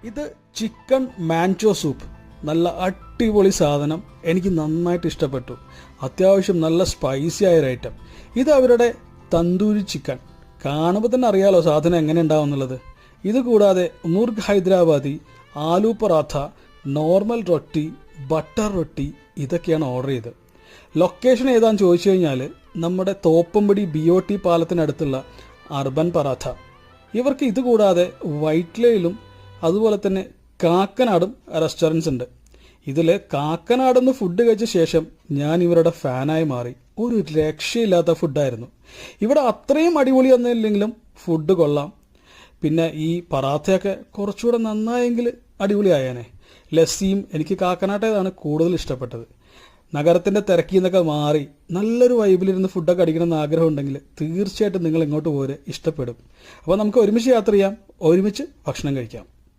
ഇത് chicken മാൻചോ soup. നല്ല അടിപൊളി സാധനം, എനിക്ക് നന്നായിട്ട് ഇഷ്ടപ്പെട്ടു. അത്യാവശ്യം നല്ല സ്പൈസി ആയൊരു ഐറ്റം. ഇത് അവരുടെ തന്തൂരി ചിക്കൻ. കാണുമ്പോൾ തന്നെ അറിയാലോ സാധനം എങ്ങനെ ഉണ്ടാവും എന്നുള്ളത്. ഇത് കൂടാതെ മുർഗ് ഹൈദരാബാദി, ആലു പൊറാത്ത, നോർമൽ റൊട്ടി, ബട്ടർ റൊട്ടി ഇതൊക്കെയാണ് ഓർഡർ ചെയ്തത്. ലൊക്കേഷൻ ഏതാണെന്ന് ചോദിച്ചു കഴിഞ്ഞാൽ നമ്മുടെ തോപ്പുംപടി BOT പാലത്തിനടുത്തുള്ള അർബൻ പറാത്ത. ഇവർക്ക് ഇത് കൂടാതെ വൈറ്റ്ലയിലും അതുപോലെ തന്നെ കാക്കനാടും റെസ്റ്റോറൻറ്റ്സ് ഉണ്ട്. ഇതിൽ കാക്കനാടെന്ന് ഫുഡ് കഴിച്ച ശേഷം ഞാൻ ഇവരുടെ ഫാനായി മാറി. ഒരു രക്ഷയില്ലാത്ത ഫുഡായിരുന്നു. ഇവിടെ അത്രയും അടിപൊളിയൊന്നുമില്ലെങ്കിലും ഫുഡ് കൊള്ളാം. പിന്നെ ഈ പറാത്തയൊക്കെ കുറച്ചുകൂടെ നന്നായെങ്കിൽ അടിപൊളിയായേനെ. ലസ്സിയും എനിക്ക് കാക്കനാട്ടേതാണ് കൂടുതൽ ഇഷ്ടപ്പെട്ടത്. നഗരത്തിൻ്റെ തിരക്കിൽ നിന്നൊക്കെ മാറി നല്ലൊരു വൈബിലിരുന്ന് ഫുഡൊക്കെ അടിക്കണമെന്ന് ആഗ്രഹമുണ്ടെങ്കിൽ തീർച്ചയായിട്ടും നിങ്ങൾ ഇങ്ങോട്ട് പോരെ, ഇഷ്ടപ്പെടും. അപ്പോൾ നമുക്ക് ഒരുമിച്ച് യാത്ര ചെയ്യാം, ഒരുമിച്ച് ഭക്ഷണം കഴിക്കാം.